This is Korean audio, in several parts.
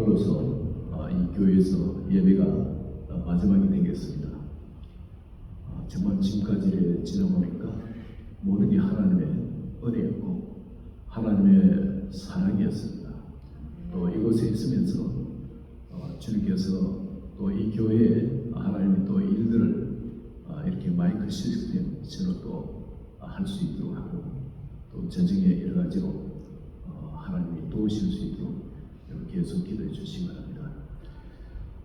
아울러서 이 교회에서 예배가 마지막이 되겠습니다. 정말 지금까지 지나보니까 모든 게 하나님의 은혜였고 하나님의 사랑이었습니다. 또 이곳에 있으면서 주님께서 또 이 교회에 하나님이 또 일들을 이렇게 마이크 시스템으로 또 할 수 있도록 하고 또 전쟁의 여러 가지로 하나님이 도우실 수 있도록 계속 기도해 주시기 바랍니다.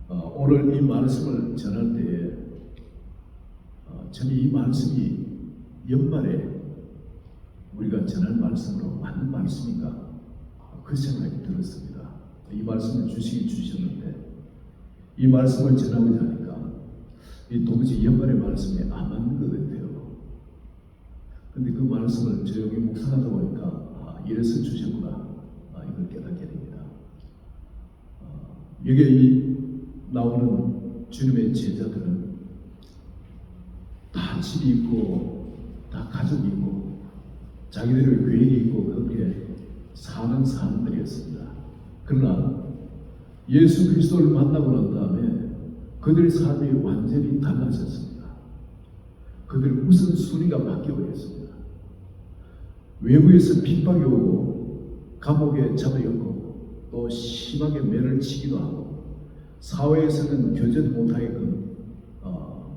오늘 이 말씀을 전할 때에 저는 이 말씀이 연말에 우리가 전할 말씀으로 맞는 말씀인가 그 생각이 들었습니다. 이 말씀을 주셨는데 이 말씀을 전하고자 하니까 도무지 연말의 말씀이 안 맞는 것 같아요. 근데 그 말씀을 조용히 묵상하다 보니까 이래서 주셨구나 이걸 깨닫게 됩니다. 여기에 나오는 주님의 제자들은 다 집이 있고 다 가족이 있고 자기들의 계획이 있고 그렇게 사는 사람들이었습니다. 그러나 예수 그리스도를 만나고 난 다음에 그들의 삶이 완전히 달라졌습니다. 그들의 우선순위가 바뀌어버렸습니다. 외부에서 핍박이 오고 감옥에 잡아였고 또 심하게 매를 치기도 하고 사회에서는 교제도 못하게끔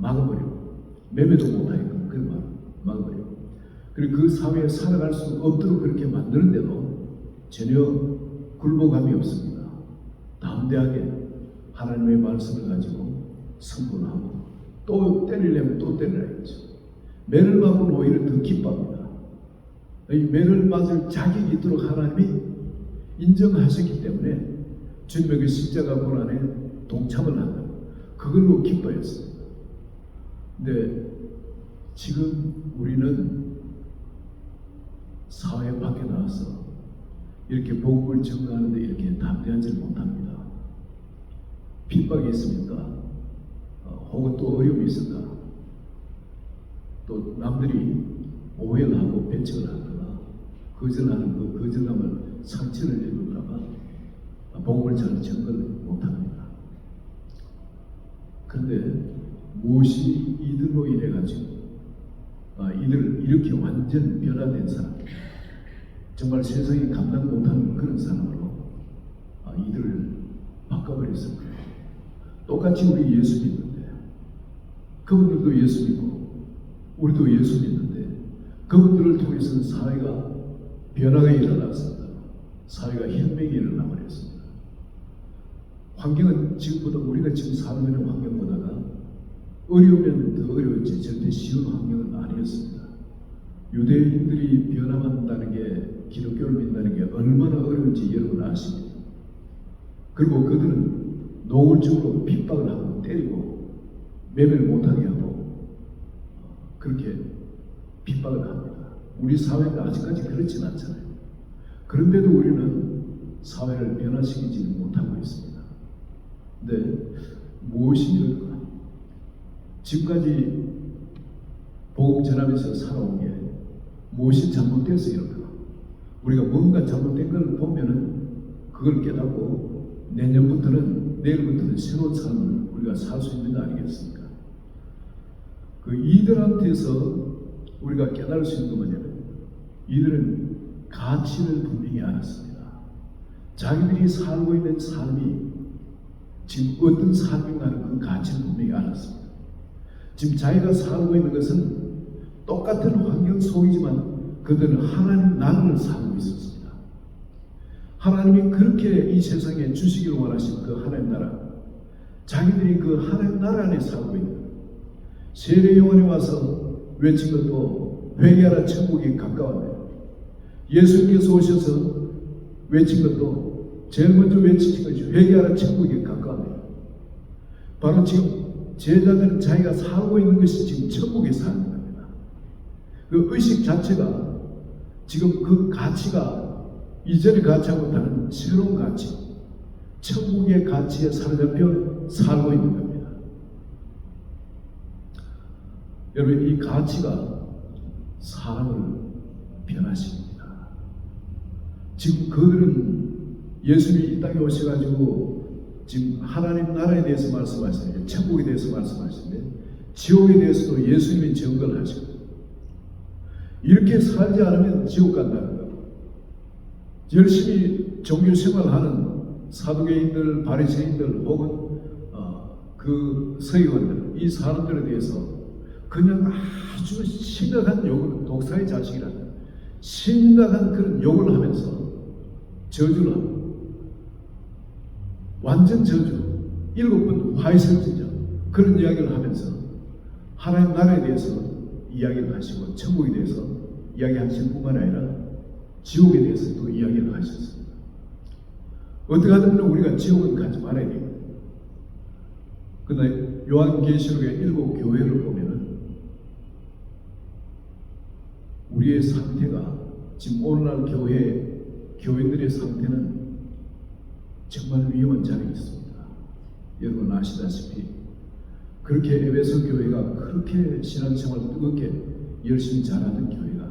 막아버리고 매매도 못하게끔 그걸 막아버리고 그리고 그 사회에 살아갈 수 없도록 그렇게 만드는데도 전혀 굴복함이 없습니다. 담대하게 하나님의 말씀을 가지고 선포하고 또 때리려면 또 때려야죠. 매를 맞으면 오히려 더 기뻐합니다. 이 매를 맞을 자격이 있도록 하나님이 인정하셨기 때문에 주님의 그 십자가 고난에 동참을 한다. 그걸로 기뻐했습니다. 근데 지금 우리는 사회 밖에 나와서 이렇게 복음을 전가하는데 이렇게 담대하지 못합니다. 핍박이 있습니까? 혹은 또 어려움이 있을까? 또 남들이 오해를 하고 배척을 하거나 거절하는 그 거절감을 상처를 입을까봐 복음을 잘 전가를 못합니다. 그런데 무엇이 이들로 인해 가지고 이들을 이렇게 완전 변화된 사람, 정말 세상이 감당 못하는 그런 사람으로 이들을 바꿔버렸을 거예요. 똑같이 우리 예수 믿는데 그분들도 예수 믿고 우리도 예수 믿는데 그분들을 통해서는 사회가 변화가 일어났습니다. 사회가 혁명이 일어나버렸습니다. 환경은 지금보다 우리가 지금 살고 있는 환경보다가 어려우면 더 어려웠지 절대 쉬운 환경은 아니었습니다. 유대인들이 변화한다는 게 기독교를 믿는다는 게 얼마나 어려운지 여러분 아십니까? 그리고 그들은 노골적으로 핍박을 하고 때리고 매매를 못하게 하고 그렇게 핍박을 합니다. 우리 사회가 아직까지 그렇진 않잖아요. 그런데도 우리는 사회를 변화시키지 못하고 있습니다. 근데 무엇이 이럴까? 지금까지 복음 전하면서 살아온 게 무엇이 잘못돼서 이럴까? 우리가 뭔가 잘못된 걸 보면은 그걸 깨닫고 내일부터는 새로운 삶을 우리가 살 수 있는 거 아니겠습니까? 그 이들한테서 우리가 깨달을 수 있는 건 뭐냐면 이들은 가치를 분명히 알았습니다. 자기들이 살고 있는 삶이 지금 어떤 삶인가는 그 가치를 분명히 알았습니다. 지금 자기가 살고 있는 것은 똑같은 환경 속이지만 그들은 하나님 나라를 살고 있었습니다. 하나님이 그렇게 이 세상에 주시기를 원하신 그 하나님 나라, 자기들이 그 하나님 나라 안에 살고 있는 거예요. 세례요한에 와서 외친 것도 회개하라 천국이 가까웠네요. 예수님께서 오셔서 외친 것도 제일 먼저 외치신 것이 회개하라 천국이 가까웠네요. 바로 지금 제자들은 자기가 살고 있는 것이 지금 천국에 사는 겁니다. 그 의식 자체가 지금 그 가치가 이전의 가치하고 다른 새로운 가치, 천국의 가치에 사로잡혀 살고 있는 겁니다. 여러분, 이 가치가 사람을 변화시킵니다. 지금 그들은 예수님이 이 땅에 오셔가지고 지금 하나님 나라에 대해서 말씀하시는데, 천국에 대해서 말씀하시는데, 지옥에 대해서도 예수님이 증거를 하시고, 이렇게 살지 않으면 지옥 간다는 거. 열심히 종교 생활하는 사두개인들, 바리새인들 혹은 그 서기관들, 이 사람들에 대해서 그냥 아주 심각한 욕을, 독사의 자식이라는 심각한 그런 욕을 하면서 저주를 하고, 완전 저주, 7번 화이설지죠. 그런 이야기를 하면서 하나님 나라에 대해서 이야기를 하시고, 천국에 대해서 이야기하실 뿐만 아니라 지옥에 대해서도 이야기를 하셨습니다. 어떻게 하든 우리가 지옥은 가지 말아야 됩니다. 그러나 요한계시록의 7 교회를 보면은 우리의 상태가, 지금 오늘날 교회들의 상태는 정말 위험한 자리에 있습니다. 여러분 아시다시피 그렇게 에베소 교회가 그렇게 신앙생활을 뜨겁게 열심히 잘하던 교회가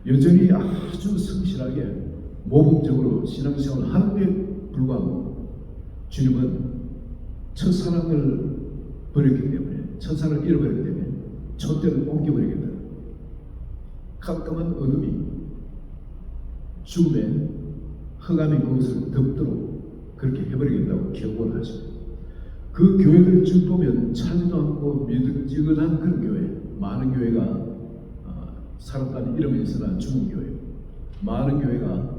여전히 아주 성실하게 모범적으로 신앙생활을 하는데 불구하고 주님은 첫사랑을 버렸기 때문에, 첫사랑을 잃어버렸기 때문에 촛대를 옮겨버리겠다. 깜깜한 어둠이, 죽음의 흑암이 그것을 덮도록 그렇게 해버리겠다고 경고를 하십니다. 그 교회들 쭉 보면 차지도 않고 미득지근한 그런 교회, 많은 교회가 살았다는 이름이 있으나 죽은 교회, 많은 교회가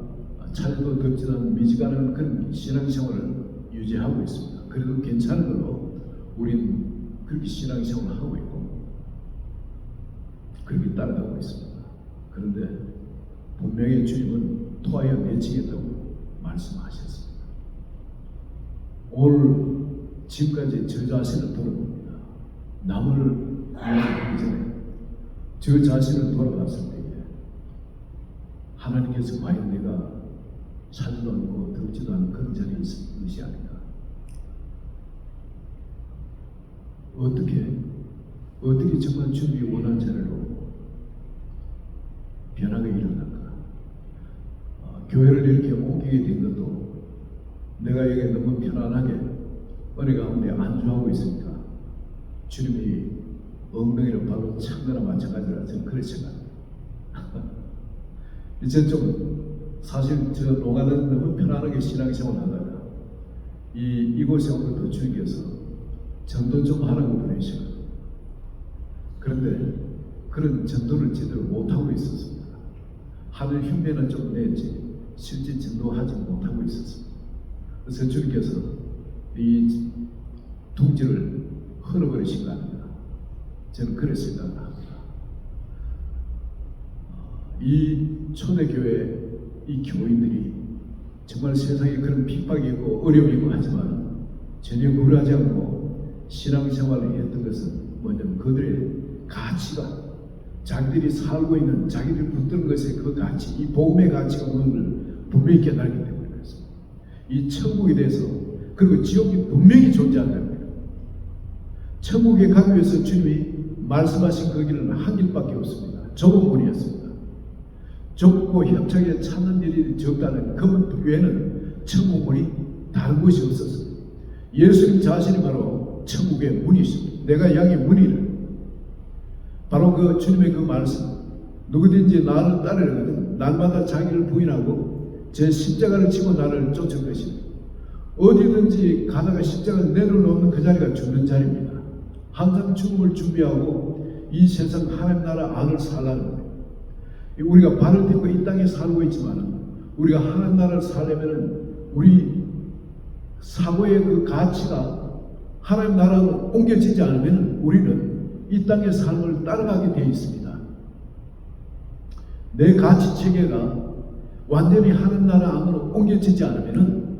차지도 덥지도 않은 미지근한 그런 신앙생활을 유지하고 있습니다. 그래도 괜찮은 걸로 우린 그렇게 신앙생활을 하고 있고 그렇게 따라가고 있습니다. 그런데 분명히 주님은 토하여 내치겠다고 말씀하셨습니다. 오늘 지금까지 저 자신을 돌아봅니다. 남을 위하기 전에 저 자신을 돌아봤을 때에 하나님께서 과연 내가 차지도 않고 들지도 않은 그런 자리에 있을 것이 아닌가. 어떻게 정말 주님이 원하는 자리로 변화가 일어날까? 교회를 이렇게 옮기게 된 것도 내가 여기 너무 편안하게 은혜 가운데 안주하고 있으니까 주님이 엉덩이를 발로 찬 거나 마찬가지라 저는 그렇게 생각합니다. 이제 좀 사실 저 노가는 너무 편안하게 신앙생활을 하다가 이곳에 온 것도 주님께서 전도 좀 하라고 보내시고, 그런데 그런 전도를 제대로 못하고 있었습니다. 하늘 흉내는 좀 냈지 실제 전도하지 못하고 있었습니다. 그래서 주님께서 이 둥지를 흘러버리신 거 아닙니다. 저는 그렇게 생각을 합니다. 이 초대교회 이 교인들이 정말 세상에 그런 핍박이 있고 어려움이 있고 하지만 전혀 굴하지 않고 신앙생활을 했던 것은 뭐냐면 그들의 가치가, 자기들이 살고 있는, 자기들이 붙드는 것의 그 가치, 이 복음의 가치가 오늘 분명히 깨달기 때문에 그렇습니다. 이 천국에 대해서, 그리고 지옥이 분명히 존재한다는 거예요. 천국에 가기 위해서 주님이 말씀하신 그 길은 한 길밖에 없습니다. 좁은 문이었습니다. 좁고 협착에 찾는 일이 적다는 그 외에는 천국 문이 다른 것이 없었습니다. 예수님 자신이 바로 천국의 문이십니다. 내가 양의 문이를, 바로 그 주님의 그 말씀, 누구든지 나를 따르려거든 날마다 자기를 부인하고 제 십자가를 지고 나를 쫓을 것입니다. 어디든지 가다가 십자가를 내려놓는 그 자리가 죽는 자리입니다. 항상 죽음을 준비하고 이 세상 하나님 나라 안을 살라는 거예요. 우리가 발을 딛고 이 땅에 살고 있지만 우리가 하나님 나라를 살려면 우리 사고의 그 가치가 하나님 나라로 옮겨지지 않으면 우리는 이 땅의 삶을 따라가게 되어 있습니다. 내 가치 체계가 완전히 하나님 나라 안으로 옮겨지지 않으면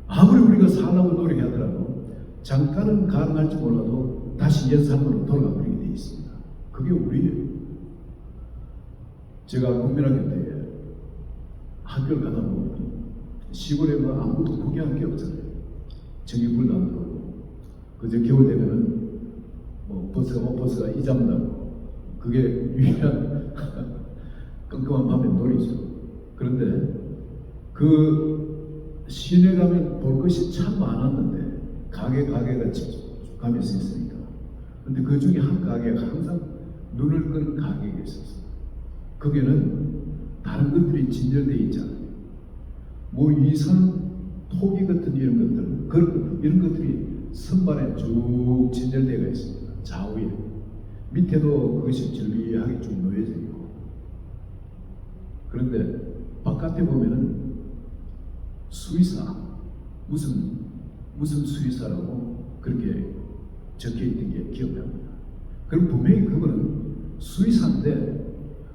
아무리 우리가 살라고 노력하더라도 잠깐은 가능할지 몰라도 다시 옛 삶으로 돌아가 버리게 되어 있습니다. 그게 우리예요. 제가 국민학교 때 학교를 가다 보면 시골에 뭐 아무것도 포기할 게 없잖아요. 전기불도 안 들어오고 그저 겨울 되면은 뭐 버스가 이잠나고 그게 유일한 끔끔한 밤의 놀이죠. 그런데 그 시내 가면 볼 것이 참 많았는데 가게가 쭉 가면서 있으니까. 근데 그 중에 한 가게가 항상 눈을 끄는 가게가 있었어요. 거기는 다른 것들이 진열되어 있잖아요. 뭐 이상 토기 같은 이런 것들, 이런 것들이 선반에 쭉 진열되어 있습니다. 좌우에. 밑에도 그것이 절비하게 쭉 놓여져 있고. 그런데 바깥에 보면은 수의사, 무슨 수의사라고 그렇게 적혀 있던 게 기억납니다. 그럼 분명히 그거는 수의사인데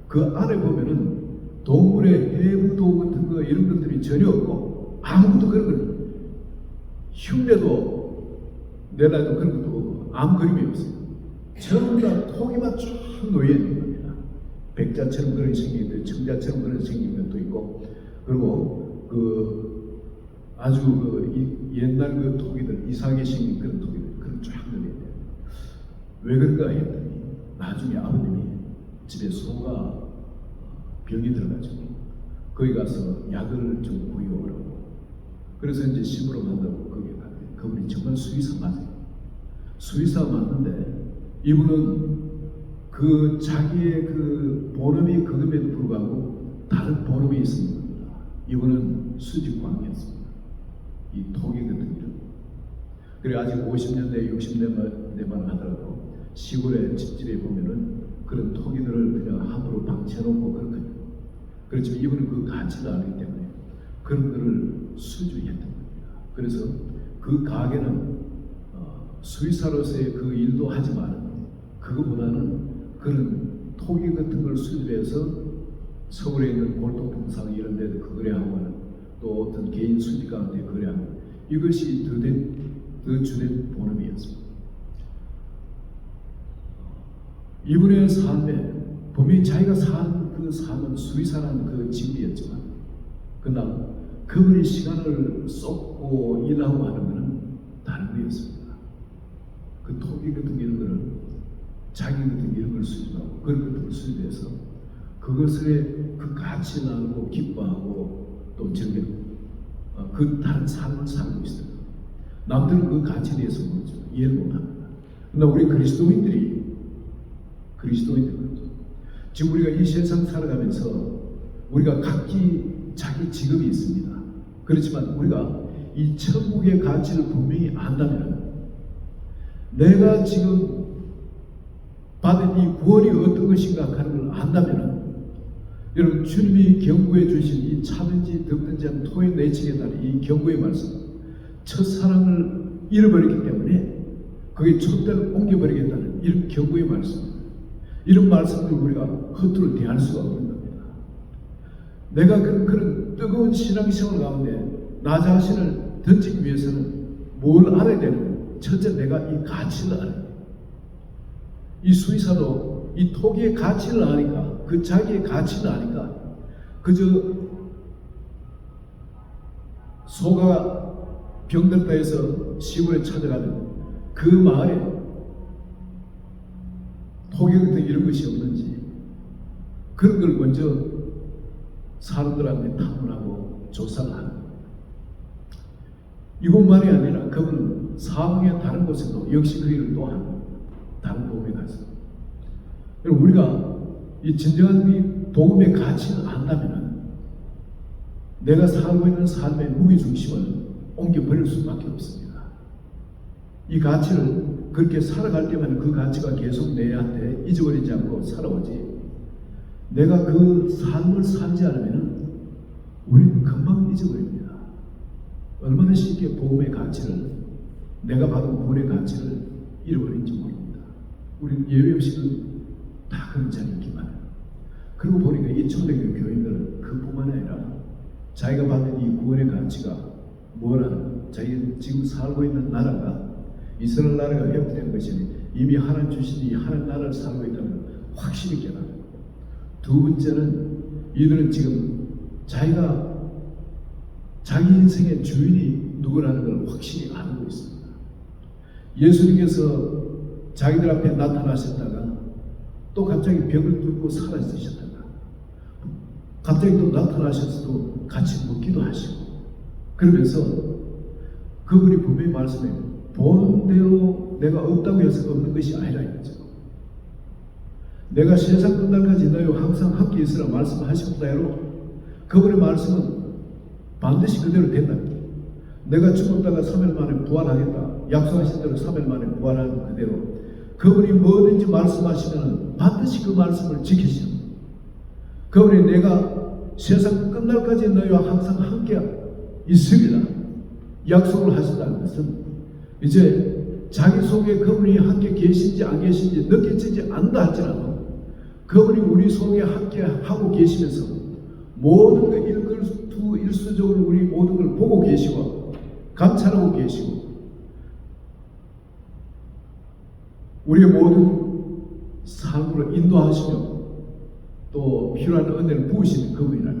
그 안에 보면은 동물의 해부도 같은 거 이런 것들이 전혀 없고 아무것도 그런 거 흉내도 내놔도 그런 것도 없고 아무 그림이 없어요. 전부 다 토기만 쭉 놓여 있는 겁니다. 백자처럼 그런 생긴 것도 청자처럼 그런 생긴 것도 있고 그리고 아주 옛날 그 토기들 이상하게 생긴 그런 토기들 그런 쫙 놓여 있는데 왜 그런가 했더니 나중에 아버님이 집에 소가 병이 들어가지고 거기 가서 약을 좀 구해오라고 그래서 이제 심으러 간다고 거기에 갔는데 그분이 정말 수의사 맞아요. 수의사 맞는데 이분은 그 자기의 그 본업이 그금에도 불구하고 다른 본업이 있는 겁니다. 이분은 수직광이었습니다. 이 토기 같은 이름. 그래 아직 50년대 60년대만 하더라도 시골의 집집에 보면은 그런 토기들을 그냥 함부로 방치해놓고 그렇거든요. 그렇지만 이분은 그 가치를 알기 때문에 그런 것을 수주했던 겁니다. 그래서 그 가게는 수의사로서의 그 일도 하지만 그거보다는 그런 토기 같은 걸 수집해서 서울에 있는 골동품상 이런 데도 거래하고 하는 또 어떤 개인 수집 가운데 거래하고 이것이 더 주된 본업이었습니다. 이분의 삶에 분명히 자기가 산 그 삶은 수의사라는 그 직업이었지만 그러나 그분이 시간을 쏟고 일하고 하는 것은 다른 거였습니다. 그 토기 같은 이런 거를 자기 같은 이런 걸 수집하고 그런 것들을 수집해서 그것을 그 가치를 알고 기뻐하고 또 즐겨 그 다른 삶을 살고 있어요. 남들은 그 가치에 대해서 모르죠. 이해를 못합니다. 그러나 우리 그리스도인들은 지금 우리가 이 세상 살아가면서 우리가 각기 자기 직업이 있습니다. 그렇지만 우리가 이 천국의 가치를 분명히 안다면 내가 지금 받은 이 구원이 어떤 것인가 하는 걸 안다면 여러분 주님이 경고해 주신 이 차든지 덥든지 하는 토의 내치에 따른 이 경고의 말씀 첫사랑을 잃어버렸기 때문에 그게 촛대를 옮겨버리겠다는 이런 경고의 말씀 이런 말씀을 우리가 허투루 대할 수가 없는 겁니다. 내가 그런 뜨거운 신앙생활 가운데 나 자신을 던지기 위해서는 뭘 알아야 되는 첫째 내가 이 가치를 알아야 돼요. 이 수의사도 이 토기의 가치를 아니까 그 자기의 가치를 아니까 그저 소가 병들다 해서 시골에 찾아가는 그 마을에 토기 같은 이런 것이 없는지 그런 걸 먼저 사람들한테 탐문하고 조사를 하는 겁니다. 이것만이 아니라 그분은 사방의 다른 곳에도 역시 그 일을 또 하는 다른 도움에 가서 여러분 우리가 이 진정한 이 복음의 가치를 안다면 내가 살고 있는 삶의 무게중심을 옮겨버릴 수밖에 없습니다. 이 가치를 그렇게 살아갈 때만 그 가치가 계속 내한테 잊어버리지 않고 살아오지 내가 그 삶을 살지 않으면 우리는 금방 잊어버립니다. 얼마나 쉽게 복음의 가치를 내가 받은 구원의 가치를 잃어버린지 모릅니다. 우리는 예외 없이 다 그런 자리에 있기만 해요. 그리고 보니까 이 초대교회 교인들은 그뿐만 아니라 자기가 받은 이 구원의 가치가 뭐라는 자기 지금 살고 있는 나라가 이스라엘 나라가 회복된 것이 이미 하나님 주신 이 하나님 나라를 살고 있다는 확실히 깨닫는 거예요. 두 번째는 이들은 지금 자기가 자기 인생의 주인이 누구라는 걸 확실히 알고 있습니다. 예수님께서 자기들 앞에 나타나셨다가 또 갑자기 벽을 뚫고 사라지셨다가 갑자기 또 나타나셔서 또 같이 묻기도 하시고 그러면서 그분이 분명히 말씀해요. 보는 대로 내가 없다고 해서 없는 것이 아니라 이거죠. 내가 세상 끝날까지 너희와 항상 함께 있으라 말씀하신 대로 그분의 말씀은 반드시 그대로 된다. 내가 죽었다가 3일 만에 부활하겠다. 약속하신 대로 3일 만에 부활하는 그대로 그분이 뭐든지 말씀하시면 반드시 그 말씀을 지키시는 그분이 내가 세상 끝날까지 너희와 항상 함께 있으리라 약속을 하신다는 것은 이제 자기 속에 그분이 함께 계신지 안 계신지 느껴지지 않는다 할지라도 그분이 우리 속에 함께 하고 계시면서 모든 것 일수적으로 우리 모든 걸 보고 계시고 감찰하고 계시고 우리의 모든 삶으로 인도하시며 또 필요한 은혜를 부으시는 그분이라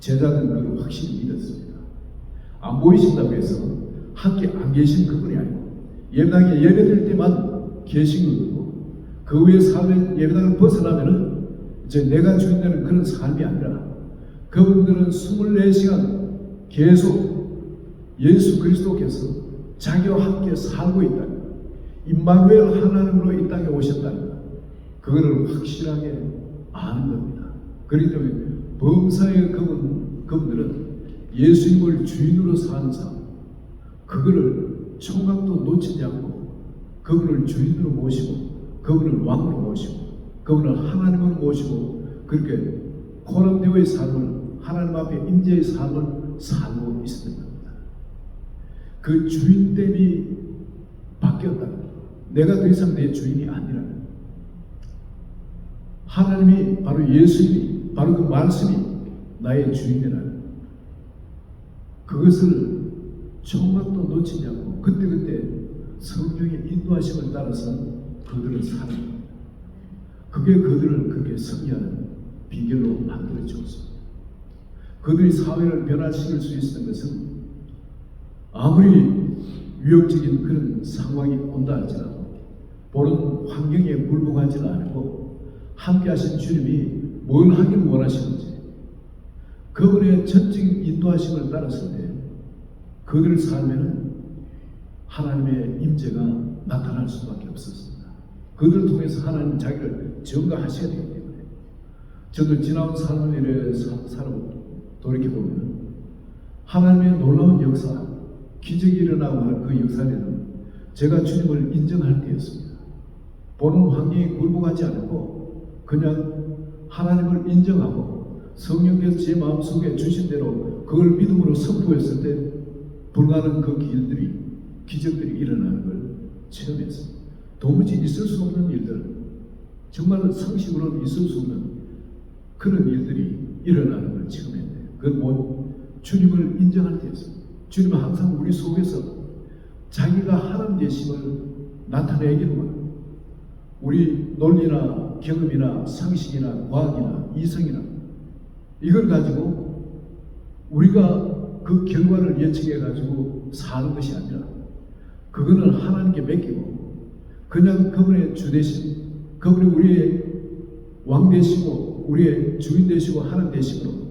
제자들은 그걸 확실히 믿었습니다. 안 보이신다고 해서 함께 안 계신 그분이 아니고 예배당에 예배드릴 때만 계신 거고 그 외의 삶의 예배당을 벗어나면은 이제 내가 주인 되는 그런 삶이 아니라 그분들은 24시간 계속 예수 그리스도께서 자기와 함께 살고 있다는 것, 임마누엘 하나님으로 이 땅에 오셨다는 것, 그거를 확실하게 아는 겁니다. 그렇기 때문에 범사의 그분들은 예수님을 주인으로 사는 삶, 그거를 총각도 놓치지 않고 그분을 주인으로 모시고 그분을 왕으로 모시고 그분을 하나님으로 모시고 그렇게 코람되어의 삶을 하나님 앞에 임재의 삶을 살고 있었던 겁니다. 그 주인됨이 바뀌었다. 내가 더 이상 내 주인이 아니라 하나님이 바로 예수님이 바로 그 말씀이 나의 주인이라는 그것을 총각도 놓치지 않고 그때그때 성령의 인도하심을 따라서 그들을 사는 겁니다. 그게 그들을 그렇게 승리하는 비결로 만들어 주었습니다. 그들이 사회를 변화시킬 수 있었던 것은 아무리 위협적인 그런 상황이 온다 할지라도 보는 환경에 굴복하지는 않고 함께 하신 주님이 뭘 하길 원하시는지 그분의 전적인 인도하심을 따랐을 때 그들의 삶에는 하나님의 임재가 나타날 수밖에 없었습니다. 그들을 통해서 하나님은 자기를 증거하셔야 되기 때문에 저도 지나온 삶을 이래 돌이켜보면 하나님의 놀라운 역사, 기적이 일어나고 하는 그 역사에는 제가 주님을 인정할 때였습니다. 보는 환경에 굴복하지 않고 그냥 하나님을 인정하고 성령께서 제 마음속에 주신 대로 그걸 믿음으로 선포했을 때 불가능한 그 길들이 기적들이 일어나는 걸 체험했습니다. 도무지 있을 수 없는 일들, 정말 상식으로는 있을 수 없는 그런 일들이 일어나는 걸 체험했는데 그건 뭐 주님을 인정할 때였습니다. 주님은 항상 우리 속에서 자기가 하나님 되심을 나타내기를 원합니다. 우리 논리나 경험이나 상식이나 과학이나 이성이나 이걸 가지고 우리가 그 결과를 예측해 가지고 사는 것이 아니라 그거는 하나님께 맡기고 그냥 그분의 주 되심, 그분이 우리의 왕 되시고 우리의 주인 되시고 하나님 되심으로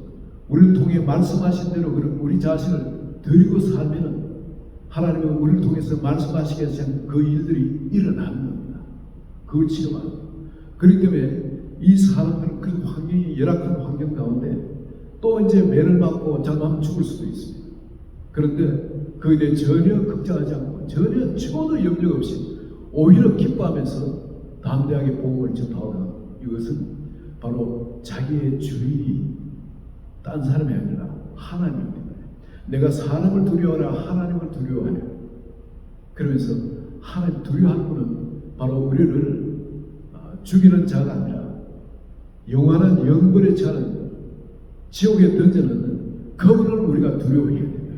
우리를 통해 말씀하신 대로 우리 자신을 드리고 살면 하나님은 우리를 통해서 말씀하시게 하신 그 일들이 일어나는 겁니다. 그걸 체험하는 겁니다. 그렇기 때문에 이 사람들은 그 환경이 열악한 환경 가운데 또 이제 매를 맞고 잘못하면 죽을 수도 있습니다. 그런데 그에 대해 전혀 걱정하지 않고 전혀 초도 염려 없이 오히려 기뻐하면서 담대하게 복음을 전파하는 이것은 바로 자기의 주인이 딴 사람이 아니라 하나님입니다. 내가 사람을 두려워하라 하나님을 두려워하려. 그러면서 하나님 두려워하는 분은 바로 우리를 죽이는 자가 아니라 영원한 영벌에 처하는 지옥에 던져넣는 그분을 우리가 두려워해야 됩니다.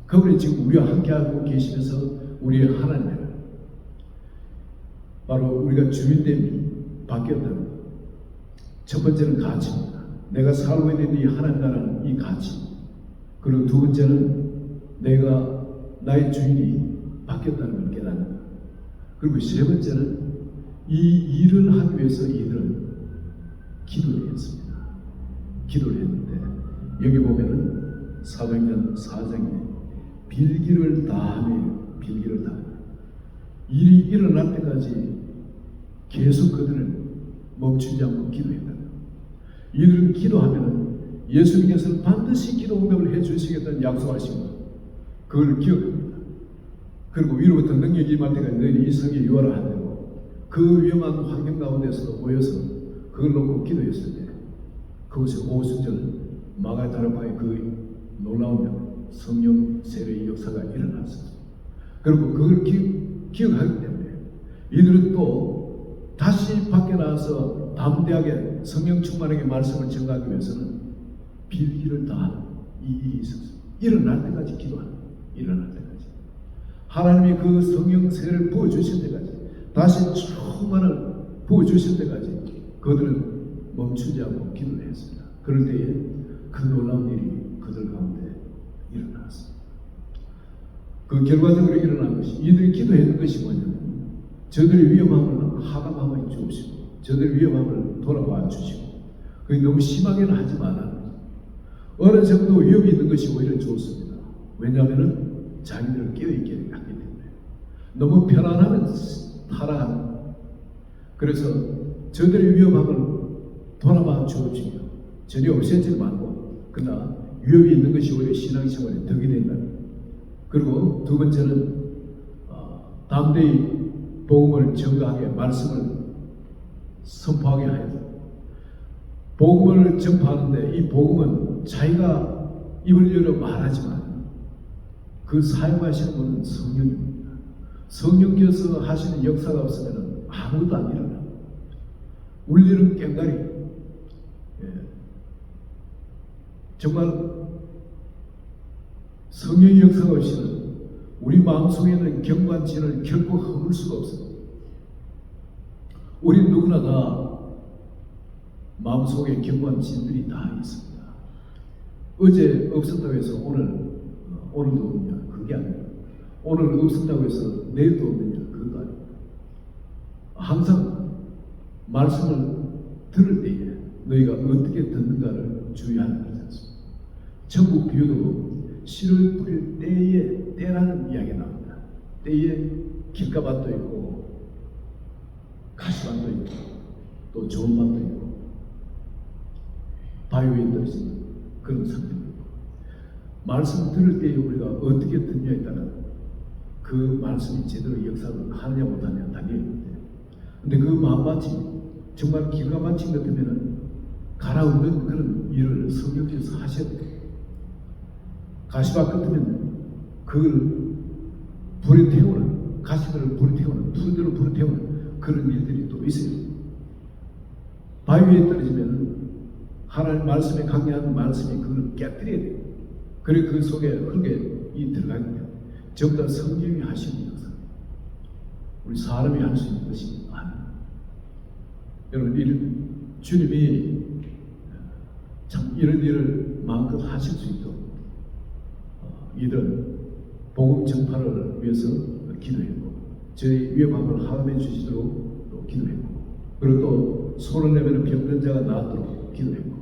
그분이 지금 우리와 함께하고 계시면서 우리의 하나님이라. 바로 우리가 주인됨이 바뀌었다는 것. 첫 번째는 가치입니다. 내가 살고 있는 이 하나님 나라는 이 가치. 그리고 두 번째는 내가 나의 주인이 바뀌었다는 걸 깨닫는 것. 그리고 세 번째는 이 일을 하기 위해서 이들은 기도를 했습니다. 기도를 했는데 여기 보면은 사도행전 4장에 빌기를 다하며 빌기를 다하며 일이 일어날 때까지 계속 그들은 멈추지 않고 기도했다. 이들은 기도하면 예수님께서는 반드시 기도 응답을 해주시겠다는 약속하신 것, 그걸 기억합니다. 그리고 위로부터 능력이 임할 때까지 너희는 이 성에 유하라 하되고 그 위험한 환경 가운데서도 모여서 그걸 놓고 기도했을 때 그것이 오순절 마가다락방의 그 놀라운 성령 세례의 역사가 일어났습니다. 그리고 그걸 기억하기 때문에 이들은 또 다시 밖에 나와서 담대하게 성령 충만하게 말씀을 전가하기 위해서는 빌기를 다하는 이 일이 있었습니다. 일어날 때까지 기도하는, 일어날 때까지 하나님이 그 성령 세례를 부어주실 때까지, 다시 충만을 부어주실 때까지 그들은 멈추지 않고 기도를 했습니다. 그럴 때에 그 놀라운 일이 그들 가운데 일어났습니다. 그 결과적으로 일어난 것이, 이들이 기도했던 것이 뭐냐면 저들의 위험함을 하감하여 주시고 저들의 위험함을 돌아봐 주시고, 그게 너무 심하게는 하지 말라는 거죠. 어느 정도 위험이 있는 것이 오히려 좋습니다. 왜냐하면 자기들을 깨어있게 하기 때문에. 너무 편안하면 타락하는. 그래서 저들의 위험함을 돌아봐 주옵시며 전혀 없애지 말고, 그러나 위협이 있는 것이 오히려 신앙생활에 덕이 된다. 그리고 두 번째는 담대히 복음을 전가하게, 말씀을 선포하게 하여 복음을 전파하는데, 이 복음은 자기가 입을 열어 말하지만 그 사용하시는 분은 성령입니다. 성령께서 하시는 역사가 없으면 아무것도 안 일어나. 울리는 꽹과리, 정말 성령의 역사가 없이는 우리 마음속에는 경관진을 결코 허물 수가 없습니다. 우리 누구나 다 마음속에 경관진들이 다 있습니다. 어제 없었다고 해서 오늘도 없느냐, 그게 아니에요. 오늘 없었다고 해서 내일도 없느냐, 그거 아니에요. 항상 말씀을 들을 때에 너희가 어떻게 듣는가를 주의하는 것이 않습니다. 천국 비유도 씨를 뿌릴 때라는 이야기가 나옵니다. 때에 길가밭도 있고 가시밭도 있고 또 좋은 밭도 있고 바위 위에 떨어지는 그런 상태도 있고, 말씀 들을 때에 우리가 어떻게 듣냐에 따라 그 말씀이 제대로 역사를 하느냐 못하느냐 달려있는데, 근데 그 마음밭이 정말 길가밭인 것 같으면 갈아엎는 그런 일을 성령께서 하셔야 돼요. 가시밭 같으면 그걸 불에 태우는, 가시들을 불에 태우는, 풀들을 불에 태우는 그런 일들이 또 있어요. 바위 위에 떨어지면 하나님 말씀에 강력한 말씀이 그걸 깨뜨려야 돼요. 그리고 그 속에 흙이 들어가기 때문에 전부 다 성령이 하시는 역사, 우리 사람이 할 수 있는 것이 아니에요. 여러분, 주님이 참 이런 일을 마음껏 하실 수 있도록 이들은 복음 전파를 위해서 기도했고, 저희 위험함을 하감해 주시도록 또 기도했고, 그리고 또 손을 내면 병든 자가 낫도록 기도했고,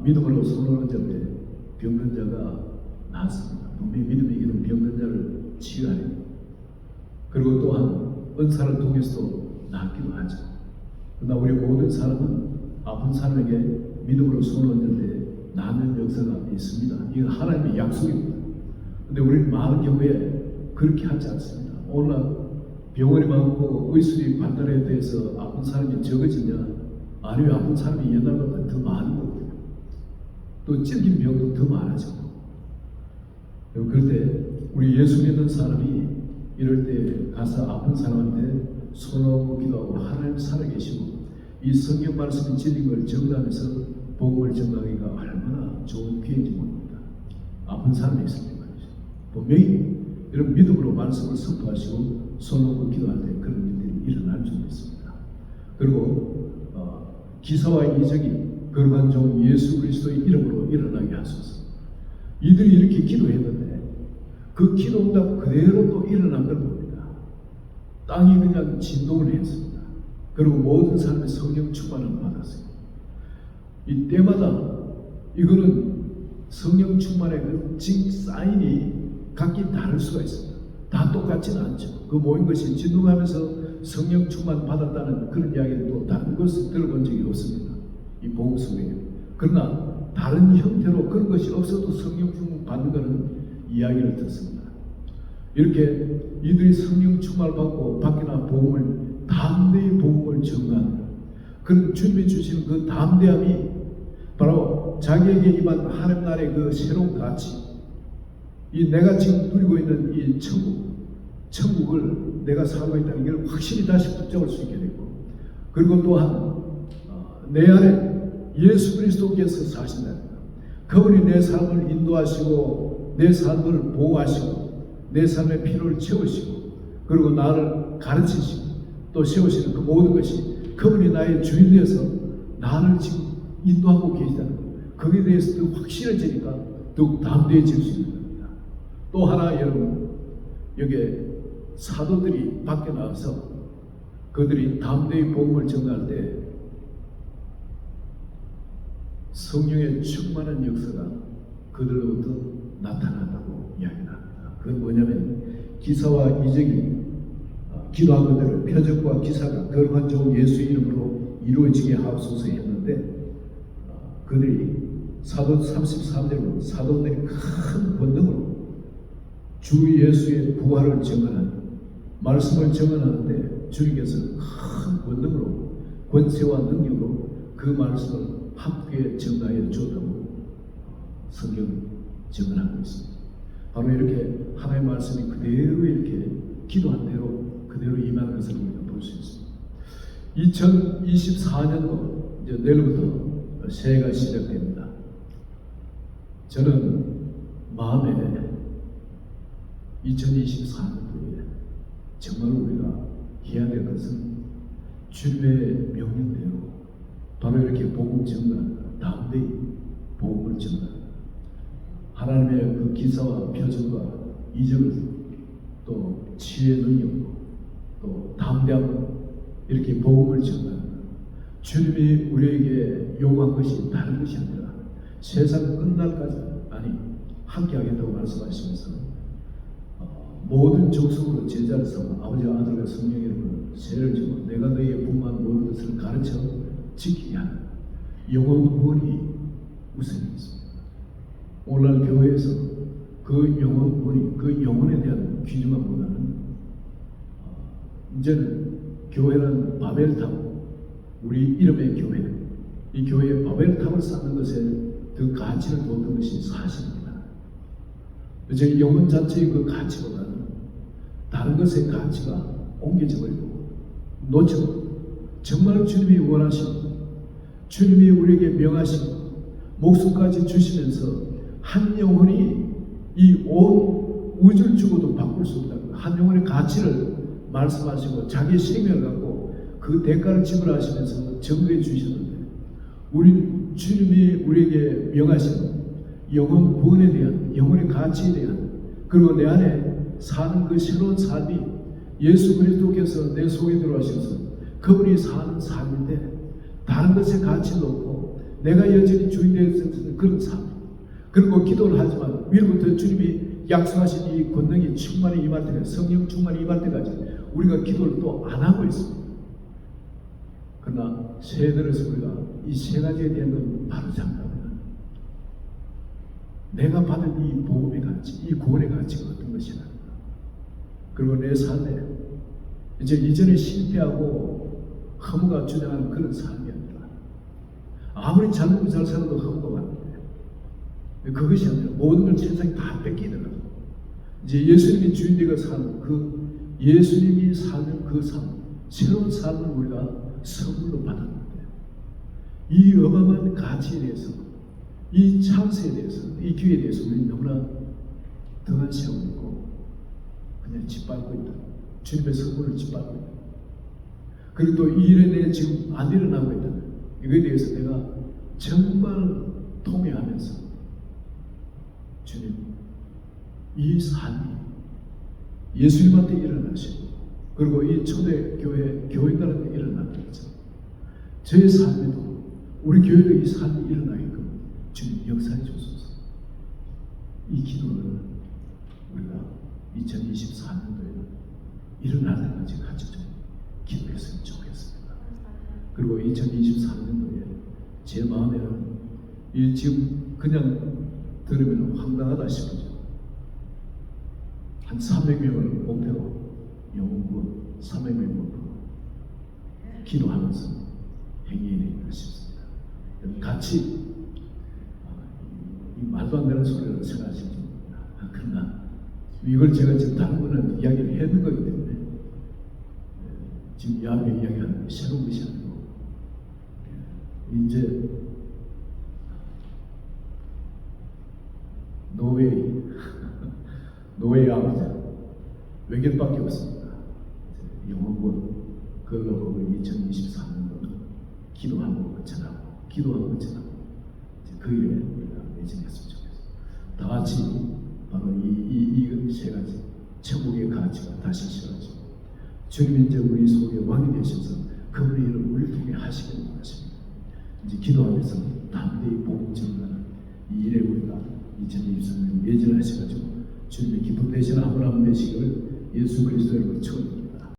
믿음으로 손을 얹을 때 병든 자가 낫습니다. 분명히 믿음이 이기는 병든 자를 치유하려, 그리고 또한 은사를 통해서도 낫기도 하죠. 그러나 우리 모든 사람은 아픈 사람에게 믿음으로 손을 얹을 때 낫는 역사가 있습니다. 이건 하나님의 약속입니다. 근데 우리는 많은 경우에 그렇게 하지 않습니다. 오늘날 병원이 많고 의술이 발달에 대해서 아픈 사람이 적어지냐? 아니면 아픈 사람이 옛날보다 더 많은 것 같아요. 또 찔긴 병도 더 많아져. 그럴 때 우리 예수 믿는 사람이 이럴 때 가서 아픈 사람한테 손을 기도하고 하나님 살아계시고 이 성경 말씀이 진리인 걸 전가하면서 복음을 전가하기가 얼마나 좋은 기회인지 모릅니다. 아픈 사람이 있을 때 말이죠. 분명히 이런 믿음으로 말씀을 선포하시고 손 놓고 기도할 때 그런 일들이 일어날 줄 믿습니다. 그리고 기사와 이적이 거룩한 종 예수 그리스도의 이름으로 일어나게 하소서. 이들이 이렇게 기도했는데 그 기도 응답 그대로 또 일어난 걸 봅니다. 땅이 그냥 진동을 했습니다. 그리고 모든 사람의 성령 충만을 받았어요. 이 때마다 이거는 성령 충만의 그 사인이 각기 다를 수가 있습니다. 다 똑같지는 않죠. 그 모인 것이 진동하면서 성령 충만 받았다는 그런 이야기는 또 다른 것을 들어본 적이 없습니다. 이 복음 속에. 그러나 다른 형태로 그런 것이 없어도 성령 충만 받는 것은 이야기를 듣습니다. 이렇게 이들이 성령 충만을 받고 밖에나 복음을 담대히 복음을 전가합니다. 그 주님이 주시는 그 담대함이 바로 자기에게 임한 하나님 나라의 그 새로운 가치, 이 내가 지금 누리고 있는 이 천국을 내가 살고 있다는 걸 확실히 다시 붙잡을 수 있게 되고, 그리고 또한 내 안에 예수 그리스도께서 사신다는 것, 그분이 내 삶을 인도하시고 내 삶을 보호하시고 내 삶의 필요를 채우시고 그리고 나를 가르치시고 또 세우시는 그 모든 것이 그분이 나의 주인 되어서 나를 지금 인도하고 계시다는 것, 거기에 대해서 더 확실해지니까 더욱 담대해질 수 있는 겁니다. 또 하나 여러분, 여기에 사도들이 밖에 나와서 그들이 담대히 복음을 전할 때 성령의 충만한 역사가 그들로부터 나타난다고 이야기합니다. 그건 뭐냐면 기사와 이적이 기도한 그대로 표적과 기사가 거룩한 종 예수의 이름으로 이루어지게 하옵소서 했는데, 그들이 사도 33절로 사도들이 큰 권능으로 주 예수의 부활을 증언하는 말씀을 증언하는데 주님께서 큰 권능으로 권세와 능력으로 그 말씀을 함께 증가해 주었다고 성경 증언하고 있습니다. 바로 이렇게 하나님의 말씀이 그대로 이렇게 기도한 대로 그대로 임하는 것을 우리가 볼 수 있습니다. 2024년도 이제 내일부터 새해가 시작됩니다. 저는 마음에 2024년도에 정말 우리가 해야 될 것은 주님의 명령대로 바로 이렇게 복음 전달, 담대히 복음을 전달, 하나님의 그 기사와 표적과 이적을 또 치유의 능력으로 또 담대함으로 이렇게 복음을 전달합니다. 주님이 우리에게 요구한 것이 다른 것이 아니라 세상 끝날까지 함께 하겠다고 말씀하시면서 모든 족속으로 제자를 삼아 아버지와 아들과 성령의 이름으로 세를 주고 내가 너희에게 분부한 모든 것을 가르쳐 지키게 하는 영혼구원이 우선이었습니다. 오늘날 교회에서 그 영혼구원이 그 영혼에 대한 귀중함보다는 이제는 교회는 바벨탑, 우리 이름의 교회, 이 교회의 바벨탑을 쌓는 것에 더 가치를 뒀던 것이 사실입니다. 이제 영혼 자체의 그 가치보다는 다른 것의 가치가 옮겨져 버리고 놓쳐, 정말 주님이 원하신, 주님이 우리에게 명하신 목숨까지 주시면서 한 영혼이 이 온 우주를 주고도 바꿀 수 없다고, 한 영혼의 가치를 말씀하시고 자기 생명을 갖고 그 대가를 지불하시면서 증거해 주셨는데, 우리 주님이 우리에게 명하신 영혼 구원에 대한, 영혼의 가치에 대한, 그리고 내 안에 사는 그 새로운 삶이 예수 그리스도께서 내 속에 들어오셔서 그분이 사는 삶인데, 다른 것에 가치를 놓고 내가 여전히 주인 되었을 그런 삶, 그리고 기도를 하지만 위로부터 주님이 약속하신 이 권능이 충만히 임할 때까지, 성령 충만히 임할 때까지 우리가 기도를 또 안 하고 있습니다. 그러나 새해 들어서 우리가 이 세 가지에 대한 건 바로 잡는다면 내가 받은 이 복음의 가치, 이 구원의 가치가 어떤 것이냐, 그리고 내 삶에 이제 이전에 실패하고 허무가 주장하는 그런 삶이 아니라, 아무리 잘 먹고 잘 살아도 허무가 왔는데 그것이 아니라 모든 걸 세상에 다 뺏기더라도 이제 예수님이 주인되어 사는 그 예수님이 사는 그 삶, 새로운 삶을 우리가 선물로 받았는데, 이 어마어마한 가치에 대해서, 이 찬스에 대해서, 이 기회에 대해서 우리는 너무나 등한시하고 있고 그냥 짓밟고 있다. 주님의 선물을 짓밟고 있다. 그리고 또 이 일에 대해 지금 안 일어나고 있다. 이거에 대해서 내가 정말 통회하면서 주님, 이 삶이 예수님한테 일어나시고 그리고 이 초대교회 교인들한테 일어나는 거죠. 저의 삶에도, 우리 교회도 이 삶이 일어나게끔 주님 역사해 주소서. 이 기도를 우리가 2024년도에 일어날 때까지 같이 좀 기도했으면 좋겠습니다. 그리고 2024년도에 제 마음에는 이 지금 그냥 들으면 황당하다 싶으죠. 한 300명을 목표로 영웅군 300명 목표로 기도하면서 행해야 되겠다 싶습니다. 같이 이 말도 안 되는 소리를 생각하실지 모릅니다. 그러나 이걸 제가 지금 다른 분은 이야기를 했는 거기 때문에 지금 이 앞에 이야기하는 게 새로운 것이 아니고 이제 노웨이 아버지 외견밖에 없습니다. 영원군 그걸로 2024년도 기도하고 전하고 기도하고 전하고 그 일에 우리가 매진했으면 좋겠습니다. 다 같이 바로 이 세 가지 천국의 가치가 다시 실어지고 주님 이제 우리 속에 왕이 되셔서 그분의 일을 우리를 통해 하시기를 원하십니다. 이제 기도하면서 담대히 복음 전하는 이 일에 우리가 2023년 매진하셔가지고 주님의 기쁨 되시는 아브라함 되시기를 예수 그리스도의 축원합니다.